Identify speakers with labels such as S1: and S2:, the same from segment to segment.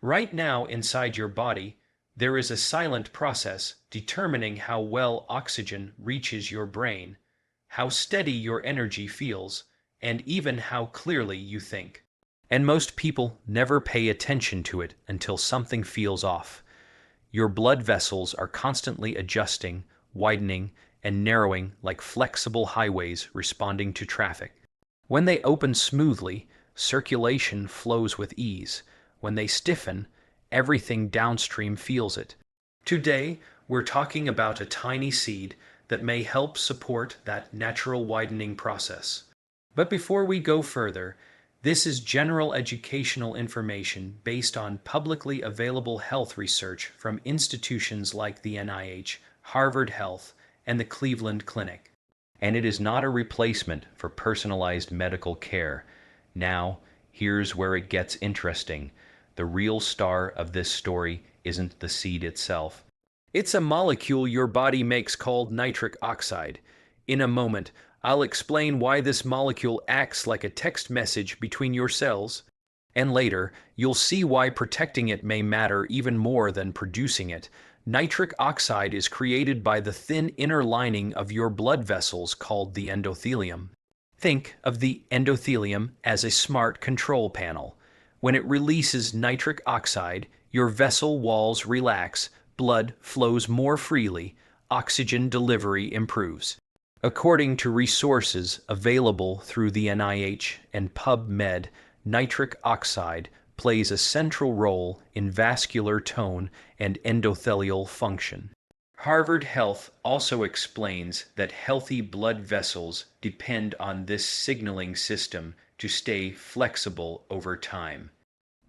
S1: Right now, inside your body, there is a silent process determining how well oxygen reaches your brain, how steady your energy feels, and even how clearly you think. And most people never pay attention to it until something feels off. Your blood vessels are constantly adjusting, widening, and narrowing like flexible highways responding to traffic. When they open smoothly, circulation flows with ease. When they stiffen, everything downstream feels it. Today, we're talking about a tiny seed that may help support that natural widening process. But before we go further, this is general educational information based on publicly available health research from institutions like the NIH, Harvard Health, and the Cleveland Clinic. And it is not a replacement for personalized medical care. Now, here's where it gets interesting. The real star of this story isn't the seed itself. It's a molecule your body makes called nitric oxide. In a moment, I'll explain why this molecule acts like a text message between your cells, and later, you'll see why protecting it may matter even more than producing it. Nitric oxide is created by the thin inner lining of your blood vessels called the endothelium. Think of the endothelium as a smart control panel. When it releases nitric oxide, your vessel walls relax, blood flows more freely, oxygen delivery improves. According to resources available through the NIH and PubMed, nitric oxide plays a central role in vascular tone and endothelial function. Harvard Health also explains that healthy blood vessels depend on this signaling system to stay flexible over time.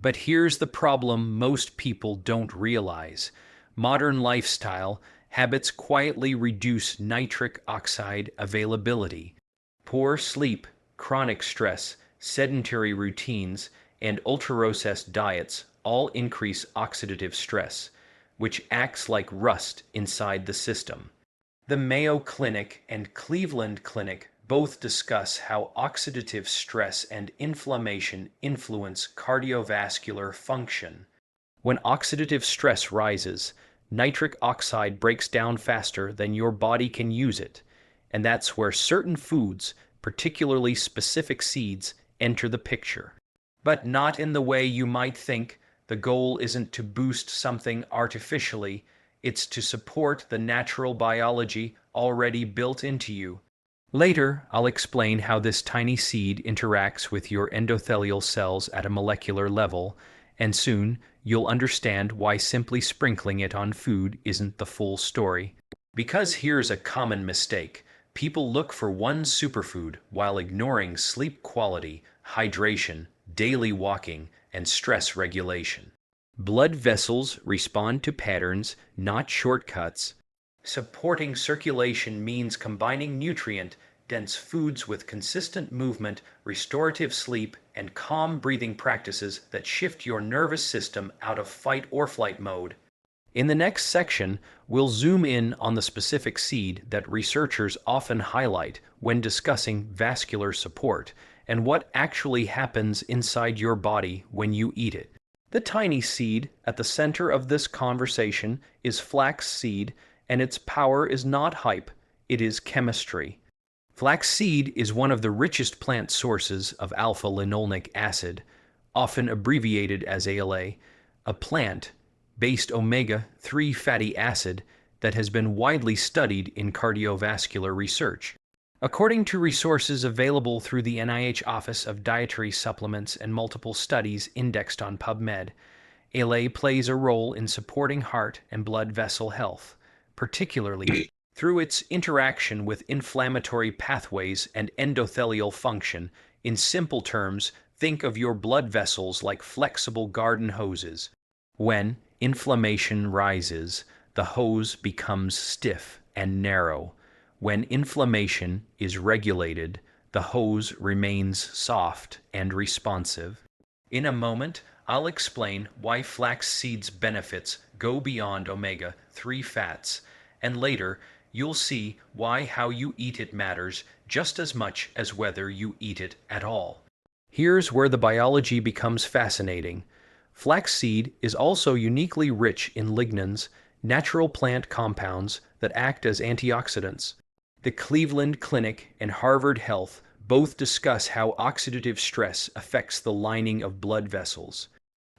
S1: But here's the problem most people don't realize. Modern lifestyle habits quietly reduce nitric oxide availability. Poor sleep, chronic stress, sedentary routines, and ultra-processed diets all increase oxidative stress, which acts like rust inside the system. The Mayo Clinic and Cleveland Clinic both discuss how oxidative stress and inflammation influence cardiovascular function. When oxidative stress rises, nitric oxide breaks down faster than your body can use it, and that's where certain foods, particularly specific seeds, enter the picture. But not in the way you might think. The goal isn't to boost something artificially, it's to support the natural biology already built into you. Later, I'll explain how this tiny seed interacts with your endothelial cells at a molecular level, and soon you'll understand why simply sprinkling it on food isn't the full story. Because here's a common mistake. People look for one superfood while ignoring sleep quality, hydration, daily walking, and stress regulation. Blood vessels respond to patterns, not shortcuts. Supporting circulation means combining nutrient-dense foods with consistent movement, restorative sleep, and calm breathing practices that shift your nervous system out of fight or flight mode. In the next section, we'll zoom in on the specific seed that researchers often highlight when discussing vascular support and what actually happens inside your body when you eat it. The tiny seed at the center of this conversation is flax seed, and its power is not hype, it is chemistry. Flaxseed is one of the richest plant sources of alpha-linolenic acid, often abbreviated as ALA, a plant-based omega-3 fatty acid that has been widely studied in cardiovascular research. According to resources available through the NIH Office of Dietary Supplements and multiple studies indexed on PubMed, ALA plays a role in supporting heart and blood vessel health, particularly through its interaction with inflammatory pathways and endothelial function. In simple terms, think of your blood vessels like flexible garden hoses. When inflammation rises, the hose becomes stiff and narrow. When inflammation is regulated, the hose remains soft and responsive. In a moment, I'll explain why flax seeds' benefits go beyond omega-3 fats, and later you'll see why how you eat it matters just as much as whether you eat it at all. Here's where the biology becomes fascinating. Flaxseed is also uniquely rich in lignans, natural plant compounds that act as antioxidants. The Cleveland Clinic and Harvard Health both discuss how oxidative stress affects the lining of blood vessels.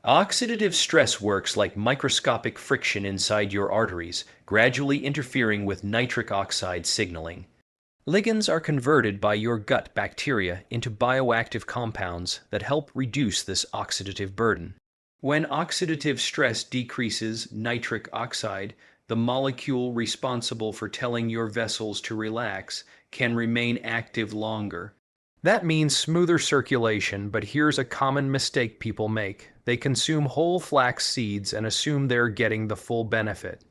S1: Oxidative stress works like microscopic friction inside your arteries, gradually interfering with nitric oxide signaling. Ligands are converted by your gut bacteria into bioactive compounds that help reduce this oxidative burden. When oxidative stress decreases nitric oxide, the molecule responsible for telling your vessels to relax can remain active longer. That means smoother circulation, but here's a common mistake people make. They consume whole flax seeds and assume they're getting the full benefit.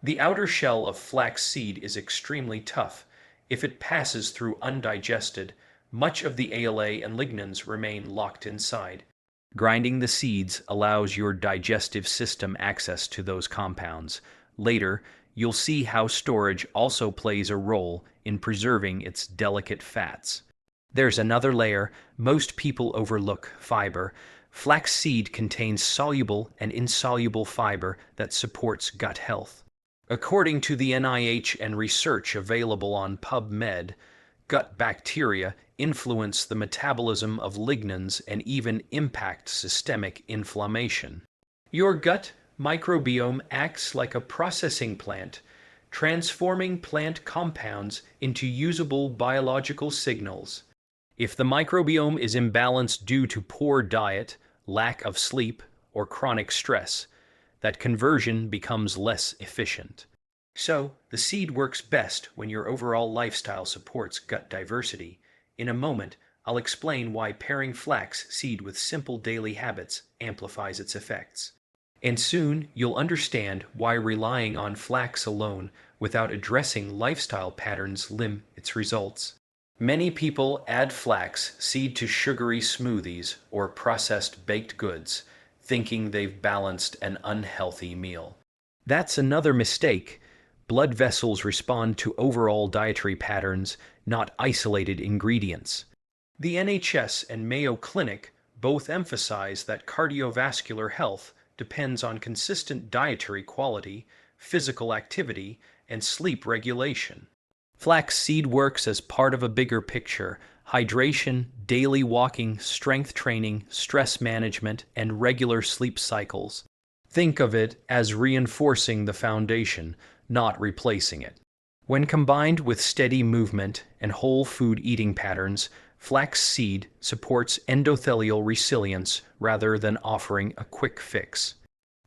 S1: The outer shell of flax seed is extremely tough. If it passes through undigested, much of the ALA and lignans remain locked inside. Grinding the seeds allows your digestive system access to those compounds. Later, you'll see how storage also plays a role in preserving its delicate fats. There's another layer most people overlook: fiber. Flaxseed contains soluble and insoluble fiber that supports gut health. According to the NIH and research available on PubMed, gut bacteria influence the metabolism of lignans and even impact systemic inflammation. Your gut microbiome acts like a processing plant, transforming plant compounds into usable biological signals. If the microbiome is imbalanced due to poor diet, lack of sleep, or chronic stress, that conversion becomes less efficient. So, the seed works best when your overall lifestyle supports gut diversity. In a moment, I'll explain why pairing flax seed with simple daily habits amplifies its effects. And soon, you'll understand why relying on flax alone without addressing lifestyle patterns limit its results. Many people add flax seed to sugary smoothies or processed baked goods, thinking they've balanced an unhealthy meal. That's another mistake. Blood vessels respond to overall dietary patterns, not isolated ingredients. The NHS and Mayo Clinic both emphasize that cardiovascular health depends on consistent dietary quality, physical activity, and sleep regulation. Flax seed works as part of a bigger picture: hydration, daily walking, strength training, stress management, and regular sleep cycles. Think of it as reinforcing the foundation, not replacing it. When combined with steady movement and whole food eating patterns, flax seed supports endothelial resilience rather than offering a quick fix.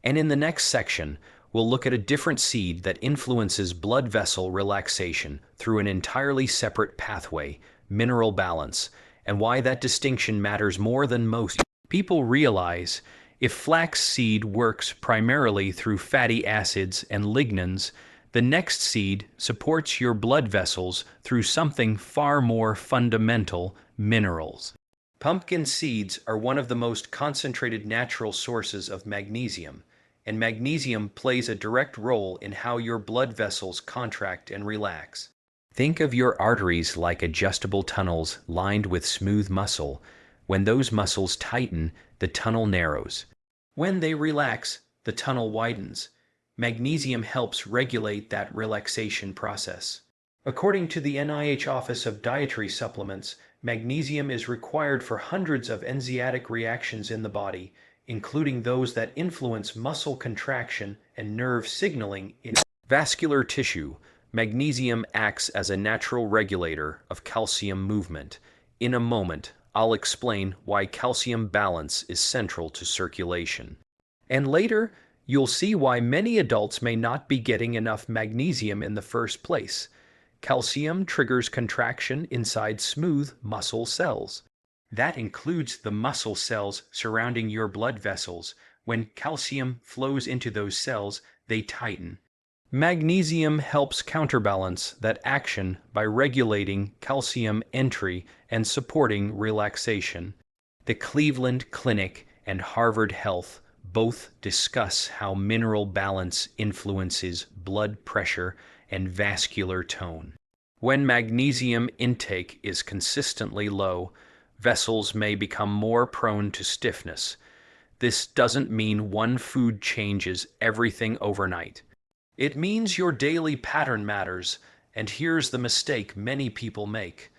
S1: And in the next section, we'll look at a different seed that influences blood vessel relaxation through an entirely separate pathway: mineral balance, and why that distinction matters more than most people realize. If flax seed works primarily through fatty acids and lignans, the next seed supports your blood vessels through something far more fundamental: minerals. Pumpkin seeds are one of the most concentrated natural sources of magnesium, and magnesium plays a direct role in how your blood vessels contract and relax. Think of your arteries like adjustable tunnels lined with smooth muscle. When those muscles tighten, the tunnel narrows. When they relax, the tunnel widens. Magnesium helps regulate that relaxation process. According to the NIH Office of Dietary Supplements, magnesium is required for hundreds of enzymatic reactions in the body, including those that influence muscle contraction and nerve signaling in vascular tissue. Magnesium acts as a natural regulator of calcium movement. In a moment, I'll explain why calcium balance is central to circulation. And later, you'll see why many adults may not be getting enough magnesium in the first place. Calcium triggers contraction inside smooth muscle cells. That includes the muscle cells surrounding your blood vessels. When calcium flows into those cells, they tighten. Magnesium helps counterbalance that action by regulating calcium entry and supporting relaxation. The Cleveland Clinic and Harvard Health both discuss how mineral balance influences blood pressure and vascular tone. When magnesium intake is consistently low, vessels may become more prone to stiffness. This doesn't mean one food changes everything overnight. It means your daily pattern matters, and here's the mistake many people make.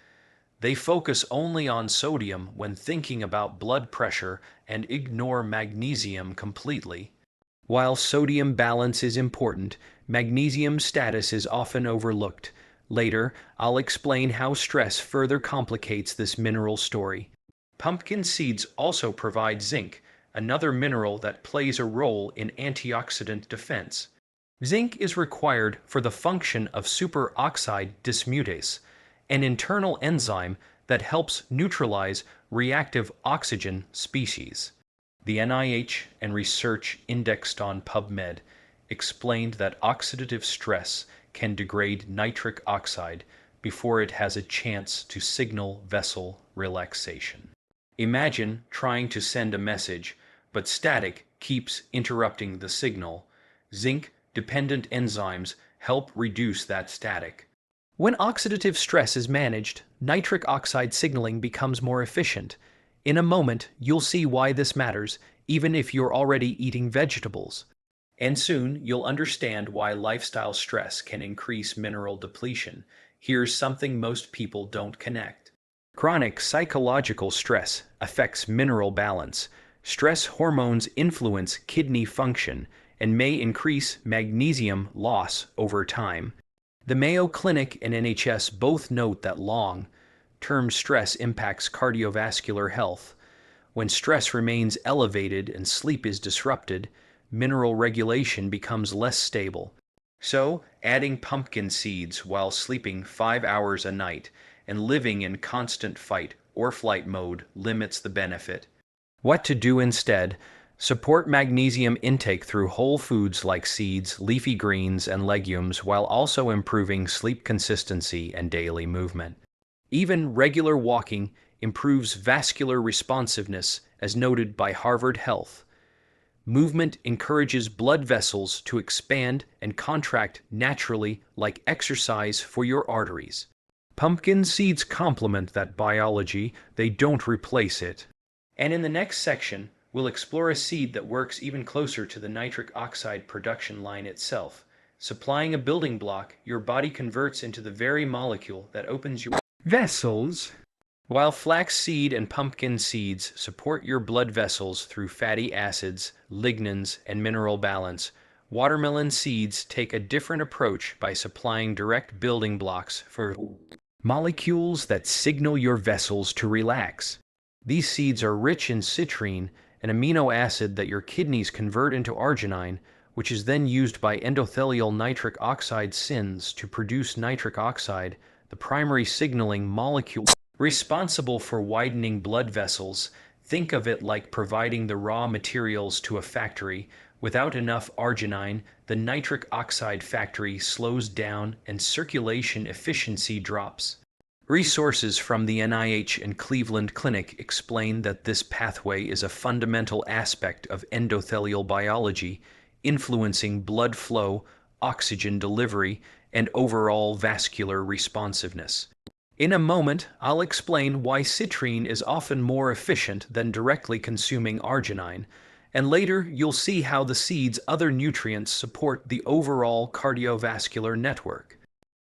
S1: They focus only on sodium when thinking about blood pressure and ignore magnesium completely. While sodium balance is important, magnesium status is often overlooked. Later, I'll explain how stress further complicates this mineral story. Pumpkin seeds also provide zinc, another mineral that plays a role in antioxidant defense. Zinc is required for the function of superoxide dismutase, an internal enzyme that helps neutralize reactive oxygen species. The NIH and research indexed on PubMed explained that oxidative stress can degrade nitric oxide before it has a chance to signal vessel relaxation. Imagine trying to send a message, but static keeps interrupting the signal. Zinc-dependent enzymes help reduce that static. When oxidative stress is managed, nitric oxide signaling becomes more efficient. In a moment, you'll see why this matters, even if you're already eating vegetables. And soon, you'll understand why lifestyle stress can increase mineral depletion. Here's something most people don't connect. Chronic psychological stress affects mineral balance. Stress hormones influence kidney function and may increase magnesium loss over time. The Mayo Clinic and NHS both note that long-term stress impacts cardiovascular health. When stress remains elevated and sleep is disrupted, mineral regulation becomes less stable. So, adding pumpkin seeds while sleeping 5 hours a night and living in constant fight or flight mode limits the benefit. What to do instead? Support magnesium intake through whole foods like seeds, leafy greens, and legumes while also improving sleep consistency and daily movement. Even regular walking improves vascular responsiveness, as noted by Harvard Health. Movement encourages blood vessels to expand and contract naturally like exercise for your arteries. Pumpkin seeds complement that biology, they don't replace it. And in the next section, we'll explore a seed that works even closer to the nitric oxide production line itself. Supplying a building block, your body converts into the very molecule that opens your vessels. While flax seed and pumpkin seeds support your blood vessels through fatty acids, lignans, and mineral balance, watermelon seeds take a different approach by supplying direct building blocks for molecules that signal your vessels to relax. These seeds are rich in citrine, an amino acid that your kidneys convert into arginine, which is then used by endothelial nitric oxide sins to produce nitric oxide, the primary signaling molecule responsible for widening blood vessels. Think of it like providing the raw materials to a factory. Without enough arginine, the nitric oxide factory slows down and circulation efficiency drops. Resources from the NIH and Cleveland Clinic explain that this pathway is a fundamental aspect of endothelial biology, influencing blood flow, oxygen delivery, and overall vascular responsiveness. In a moment, I'll explain why citrine is often more efficient than directly consuming arginine, and later you'll see how the seed's other nutrients support the overall cardiovascular network.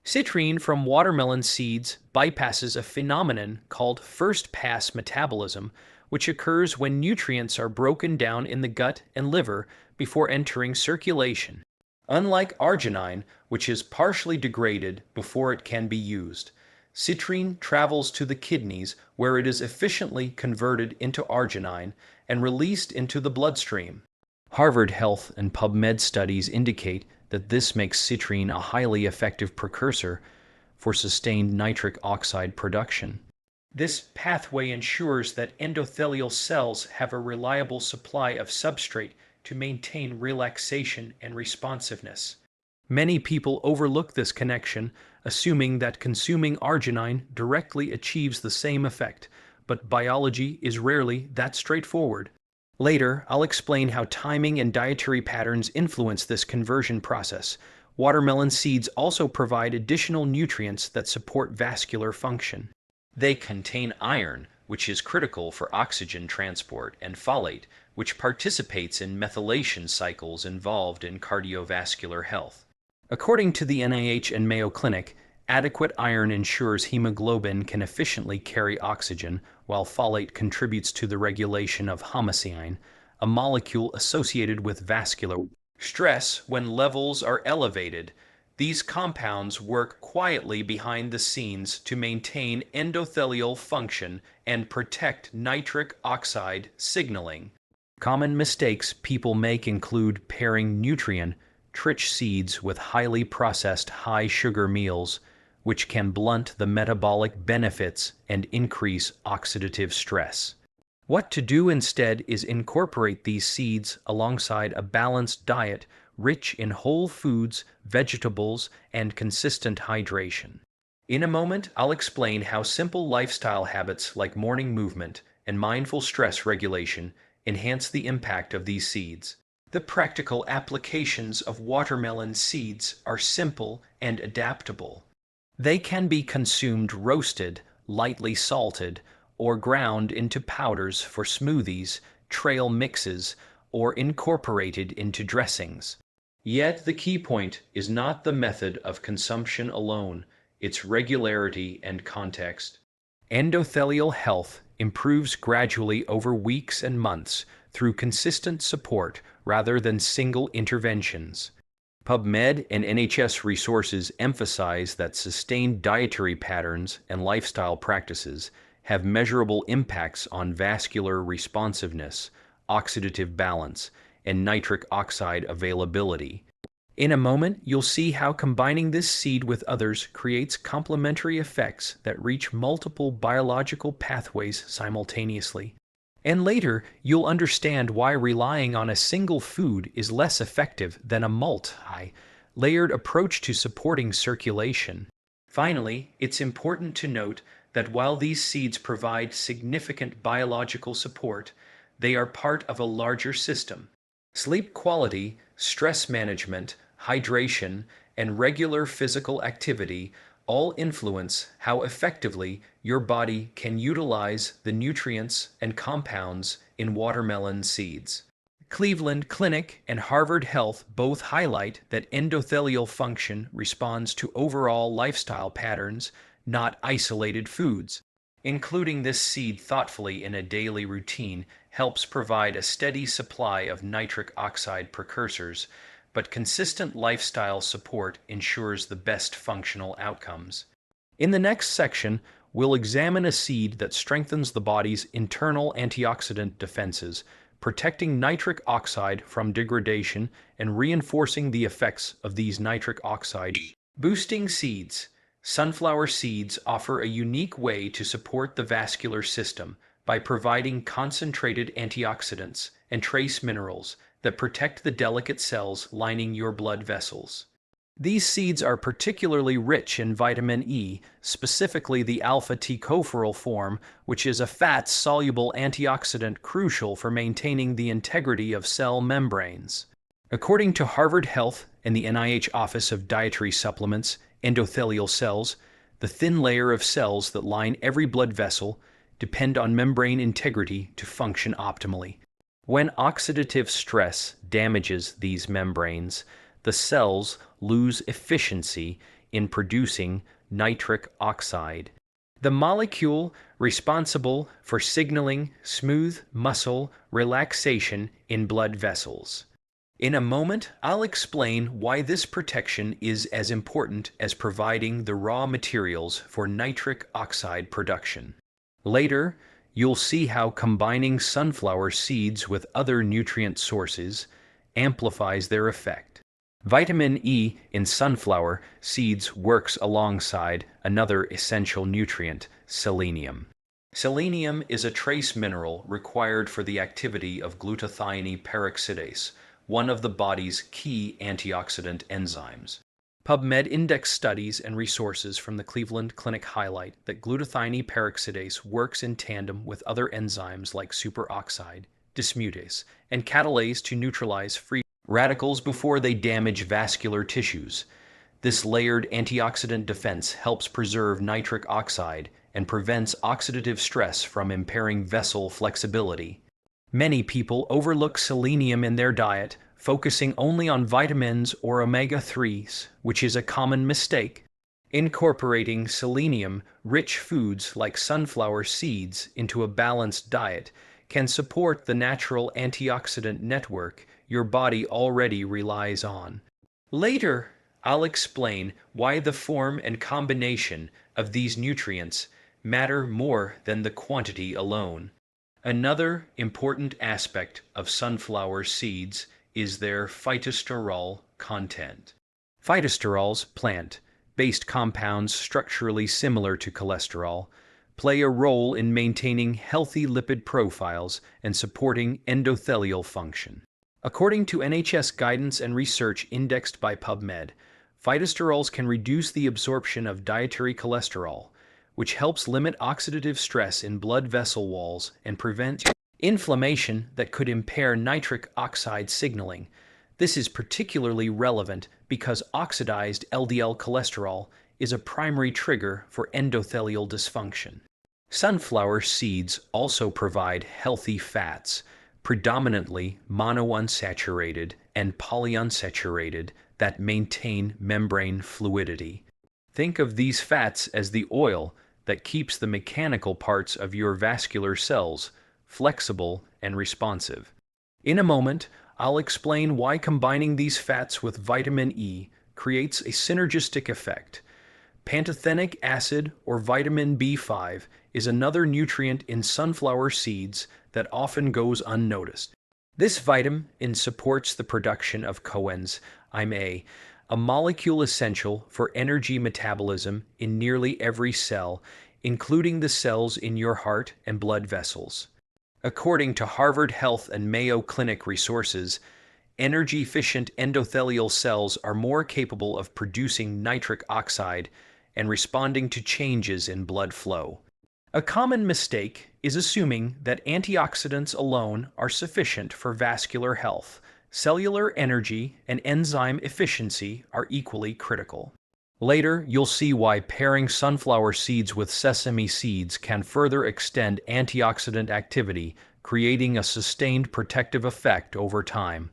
S1: Citrine from watermelon seeds bypasses a phenomenon called first-pass metabolism, which occurs when nutrients are broken down in the gut and liver before entering circulation. Unlike arginine, which is partially degraded before it can be used, citrine travels to the kidneys where it is efficiently converted into arginine and released into the bloodstream. Harvard Health and PubMed studies indicate that this makes citrine a highly effective precursor for sustained nitric oxide production. This pathway ensures that endothelial cells have a reliable supply of substrate to maintain relaxation and responsiveness. Many people overlook this connection, assuming that consuming arginine directly achieves the same effect, but biology is rarely that straightforward. Later, I'll explain how timing and dietary patterns influence this conversion process. Watermelon seeds also provide additional nutrients that support vascular function. They contain iron, which is critical for oxygen transport, and folate, which participates in methylation cycles involved in cardiovascular health. According to the NIH and Mayo Clinic, adequate iron ensures hemoglobin can efficiently carry oxygen, while folate contributes to the regulation of homocyanin, a molecule associated with vascular stress when levels are elevated. These compounds work quietly behind the scenes to maintain endothelial function and protect nitric oxide signaling. Common mistakes people make include pairing nutrient-rich seeds with highly processed high-sugar meals, which can blunt the metabolic benefits and increase oxidative stress. What to do instead is incorporate these seeds alongside a balanced diet rich in whole foods, vegetables, and consistent hydration. In a moment, I'll explain how simple lifestyle habits like morning movement and mindful stress regulation enhance the impact of these seeds. The practical applications of watermelon seeds are simple and adaptable. They can be consumed roasted, lightly salted, or ground into powders for smoothies, trail mixes, or incorporated into dressings. Yet the key point is not the method of consumption alone, its regularity and context. Endothelial health improves gradually over weeks and months through consistent support rather than single interventions. PubMed and NHS resources emphasize that sustained dietary patterns and lifestyle practices have measurable impacts on vascular responsiveness, oxidative balance, and nitric oxide availability. In a moment, you'll see how combining this seed with others creates complementary effects that reach multiple biological pathways simultaneously. And later, you'll understand why relying on a single food is less effective than a multi-layered approach to supporting circulation. Finally, it's important to note that while these seeds provide significant biological support, they are part of a larger system. Sleep quality, stress management, hydration, and regular physical activity all influence how effectively your body can utilize the nutrients and compounds in watermelon seeds. Cleveland Clinic and Harvard Health both highlight that endothelial function responds to overall lifestyle patterns, not isolated foods. Including this seed thoughtfully in a daily routine helps provide a steady supply of nitric oxide precursors, but consistent lifestyle support ensures the best functional outcomes. In the next section, we'll examine a seed that strengthens the body's internal antioxidant defenses, protecting nitric oxide from degradation and reinforcing the effects of these nitric oxide boosting seeds. Sunflower seeds offer a unique way to support the vascular system by providing concentrated antioxidants and trace minerals that protect the delicate cells lining your blood vessels. These seeds are particularly rich in vitamin E, specifically the alpha-tocopherol form, which is a fat-soluble antioxidant crucial for maintaining the integrity of cell membranes. According to Harvard Health and the NIH Office of Dietary Supplements, endothelial cells, the thin layer of cells that line every blood vessel, depend on membrane integrity to function optimally. When oxidative stress damages these membranes, the cells lose efficiency in producing nitric oxide, the molecule responsible for signaling smooth muscle relaxation in blood vessels. In a moment, I'll explain why this protection is as important as providing the raw materials for nitric oxide production. Later, you'll see how combining sunflower seeds with other nutrient sources amplifies their effect. Vitamin E in sunflower seeds works alongside another essential nutrient, selenium. Selenium is a trace mineral required for the activity of glutathione peroxidase, one of the body's key antioxidant enzymes. PubMed index studies and resources from the Cleveland Clinic highlight that glutathione peroxidase works in tandem with other enzymes like superoxide, dismutase, and catalase to neutralize free radicals before they damage vascular tissues. This layered antioxidant defense helps preserve nitric oxide and prevents oxidative stress from impairing vessel flexibility. Many people overlook selenium in their diet, focusing only on vitamins or omega-3s, which is a common mistake. Incorporating selenium-rich foods like sunflower seeds into a balanced diet can support the natural antioxidant network your body already relies on. Later, I'll explain why the form and combination of these nutrients matter more than the quantity alone. Another important aspect of sunflower seeds is their phytosterol content. Phytosterols, plant-based compounds structurally similar to cholesterol, play a role in maintaining healthy lipid profiles and supporting endothelial function. According to NHS guidance and research indexed by PubMed, phytosterols can reduce the absorption of dietary cholesterol, which helps limit oxidative stress in blood vessel walls and prevent inflammation that could impair nitric oxide signaling. This is particularly relevant because oxidized LDL cholesterol is a primary trigger for endothelial dysfunction. Sunflower seeds also provide healthy fats, predominantly monounsaturated and polyunsaturated, that maintain membrane fluidity. Think of these fats as the oil that keeps the mechanical parts of your vascular cells flexible and responsive. In a moment, I'll explain why combining these fats with vitamin E creates a synergistic effect. Pantothenic acid, or vitamin B5, is another nutrient in sunflower seeds that often goes unnoticed. This vitamin supports the production of coenzyme A, molecule essential for energy metabolism in nearly every cell, including the cells in your heart and blood vessels. According to Harvard Health and Mayo Clinic resources, energy-efficient endothelial cells are more capable of producing nitric oxide and responding to changes in blood flow. A common mistake is assuming that antioxidants alone are sufficient for vascular health. Cellular energy and enzyme efficiency are equally critical. Later, you'll see why pairing sunflower seeds with sesame seeds can further extend antioxidant activity, creating a sustained protective effect over time.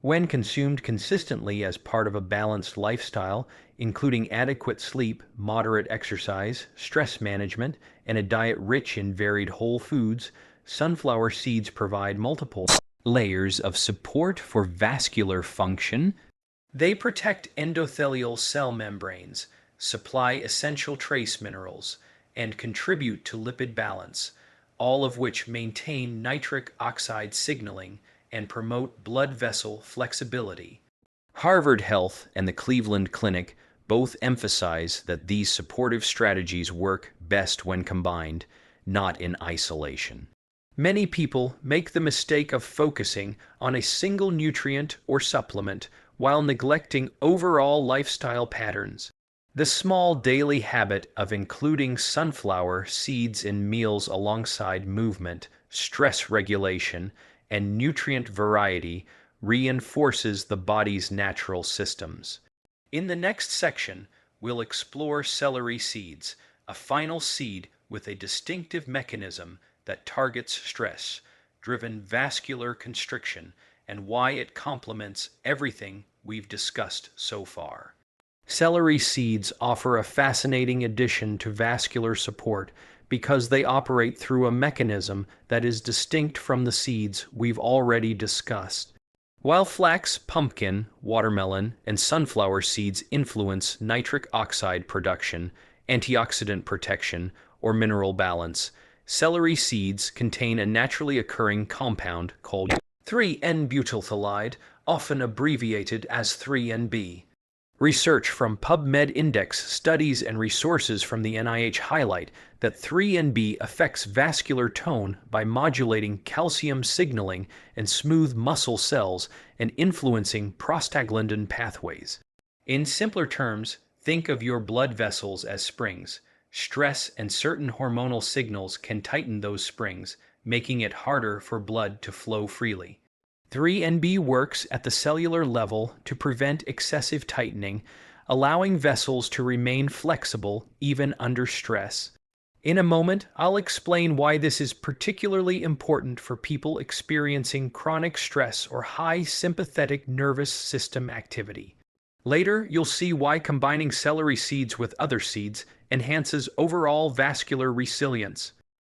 S1: When consumed consistently as part of a balanced lifestyle, including adequate sleep, moderate exercise, stress management, and a diet rich in varied whole foods, sunflower seeds provide multiple layers of support for vascular function. They protect endothelial cell membranes, supply essential trace minerals, and contribute to lipid balance, all of which maintain nitric oxide signaling and promote blood vessel flexibility. Harvard Health and the Cleveland Clinic both emphasize that these supportive strategies work best when combined, not in isolation. Many people make the mistake of focusing on a single nutrient or supplement while neglecting overall lifestyle patterns. The small daily habit of including sunflower seeds in meals alongside movement, stress regulation, and nutrient variety reinforces the body's natural systems. In the next section, we'll explore celery seeds, a final seed with a distinctive mechanism that targets stress-driven vascular constriction and why it complements everything we've discussed so far. Celery seeds offer a fascinating addition to vascular support because they operate through a mechanism that is distinct from the seeds we've already discussed. While flax, pumpkin, watermelon, and sunflower seeds influence nitric oxide production, antioxidant protection, or mineral balance, celery seeds contain a naturally occurring compound called 3N-butylphthalide, often abbreviated as 3NB. Research from PubMed Index studies and resources from the NIH highlight that 3NB affects vascular tone by modulating calcium signaling and smooth muscle cells and influencing prostaglandin pathways. In simpler terms, think of your blood vessels as springs. Stress and certain hormonal signals can tighten those springs, making it harder for blood to flow freely. 3NB works at the cellular level to prevent excessive tightening, allowing vessels to remain flexible even under stress. In a moment, I'll explain why this is particularly important for people experiencing chronic stress or high sympathetic nervous system activity. Later, you'll see why combining celery seeds with other seeds enhances overall vascular resilience.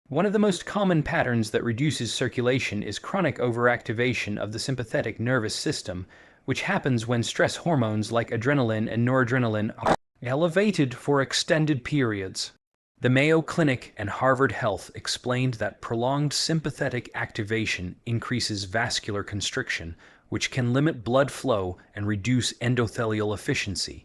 S1: One of the most common patterns that reduces circulation is chronic overactivation of the sympathetic nervous system, which happens when stress hormones like adrenaline and noradrenaline are elevated for extended periods. The Mayo Clinic and Harvard Health explained that prolonged sympathetic activation increases vascular constriction, which can limit blood flow and reduce endothelial efficiency.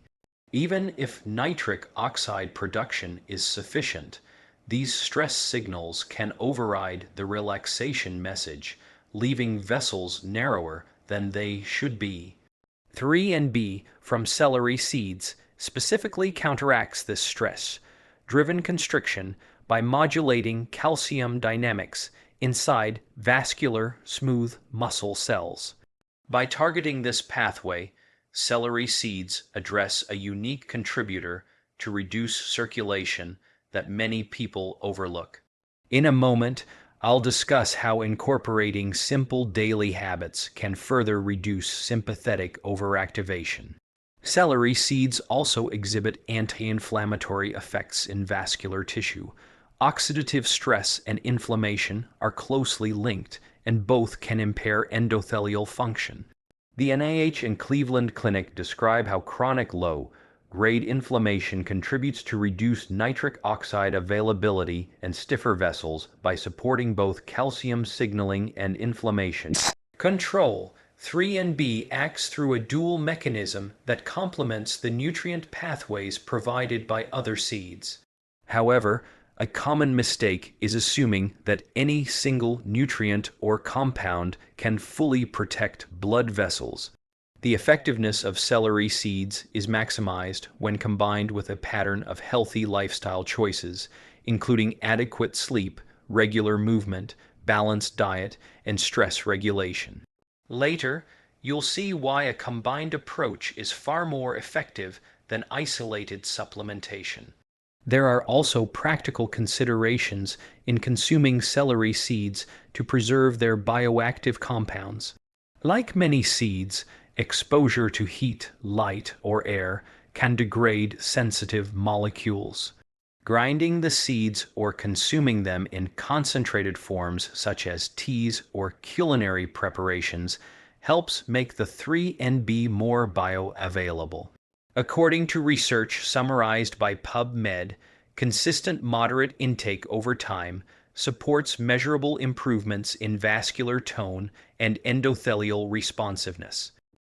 S1: Even if nitric oxide production is sufficient, these stress signals can override the relaxation message, leaving vessels narrower than they should be. 3NB from celery seeds specifically counteracts this stress-driven constriction by modulating calcium dynamics inside vascular smooth muscle cells. By targeting this pathway, celery seeds address a unique contributor to reduce circulation that many people overlook. In a moment, I'll discuss how incorporating simple daily habits can further reduce sympathetic overactivation. Celery seeds also exhibit anti-inflammatory effects in vascular tissue. Oxidative stress and inflammation are closely linked, and both can impair endothelial function. The NIH and Cleveland Clinic describe how chronic low-grade inflammation contributes to reduced nitric oxide availability and stiffer vessels by supporting both calcium signaling and inflammation control. 3NB acts through a dual mechanism that complements the nutrient pathways provided by other seeds. However, a common mistake is assuming that any single nutrient or compound can fully protect blood vessels. The effectiveness of celery seeds is maximized when combined with a pattern of healthy lifestyle choices, including adequate sleep, regular movement, balanced diet, and stress regulation. Later, you'll see why a combined approach is far more effective than isolated supplementation. There are also practical considerations in consuming celery seeds to preserve their bioactive compounds. Like many seeds, exposure to heat, light, or air can degrade sensitive molecules. Grinding the seeds or consuming them in concentrated forms such as teas or culinary preparations helps make the 3NB more bioavailable. According to research summarized by PubMed, consistent moderate intake over time supports measurable improvements in vascular tone and endothelial responsiveness.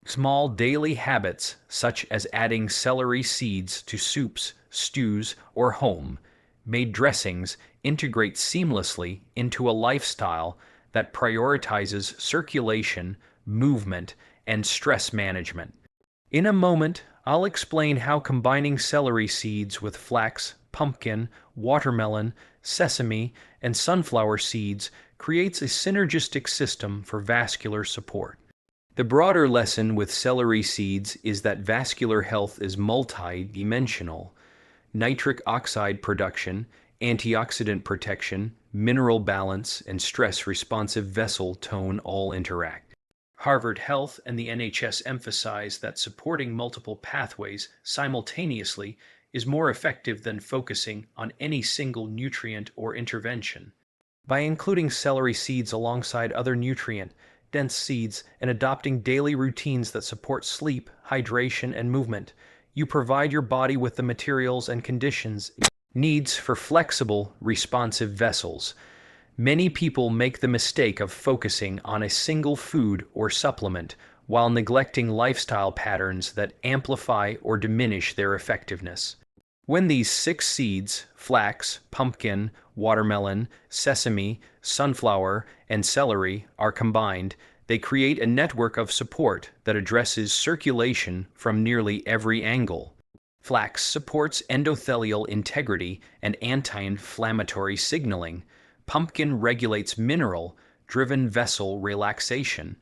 S1: Small daily habits, such as adding celery seeds to soups, stews, or home-made dressings, integrate seamlessly into a lifestyle that prioritizes circulation, movement, and stress management. In a moment, I'll explain how combining celery seeds with flax, pumpkin, watermelon, sesame, and sunflower seeds creates a synergistic system for vascular support. The broader lesson with celery seeds is that vascular health is multi-dimensional. Nitric oxide production, antioxidant protection, mineral balance, and stress-responsive vessel tone all interact. Harvard Health and the NHS emphasize that supporting multiple pathways simultaneously is more effective than focusing on any single nutrient or intervention. By including celery seeds alongside other nutrient-dense seeds and adopting daily routines that support sleep, hydration, and movement, you provide your body with the materials and conditions it needs for flexible, responsive vessels. Many people make the mistake of focusing on a single food or supplement while neglecting lifestyle patterns that amplify or diminish their effectiveness. When these 6 seeds, flax, pumpkin, watermelon, sesame, sunflower, and celery, are combined, they create a network of support that addresses circulation from nearly every angle. Flax supports endothelial integrity and anti-inflammatory signaling. Pumpkin regulates mineral-driven vessel relaxation.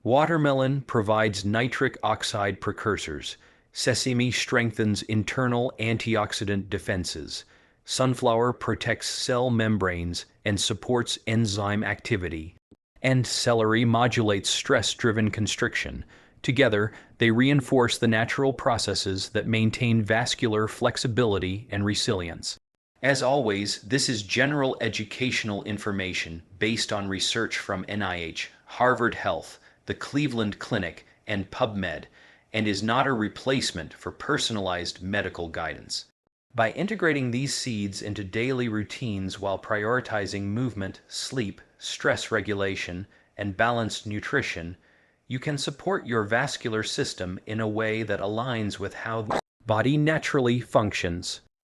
S1: Watermelon provides nitric oxide precursors. Sesame strengthens internal antioxidant defenses. Sunflower protects cell membranes and supports enzyme activity. And celery modulates stress-driven constriction. Together, they reinforce the natural processes that maintain vascular flexibility and resilience. As always, this is general educational information based on research from NIH, Harvard Health, the Cleveland Clinic, and PubMed, and is not a replacement for personalized medical guidance. By integrating these seeds into daily routines while prioritizing movement, sleep, stress regulation, and balanced nutrition, you can support your vascular system in a way that aligns with how the body naturally functions.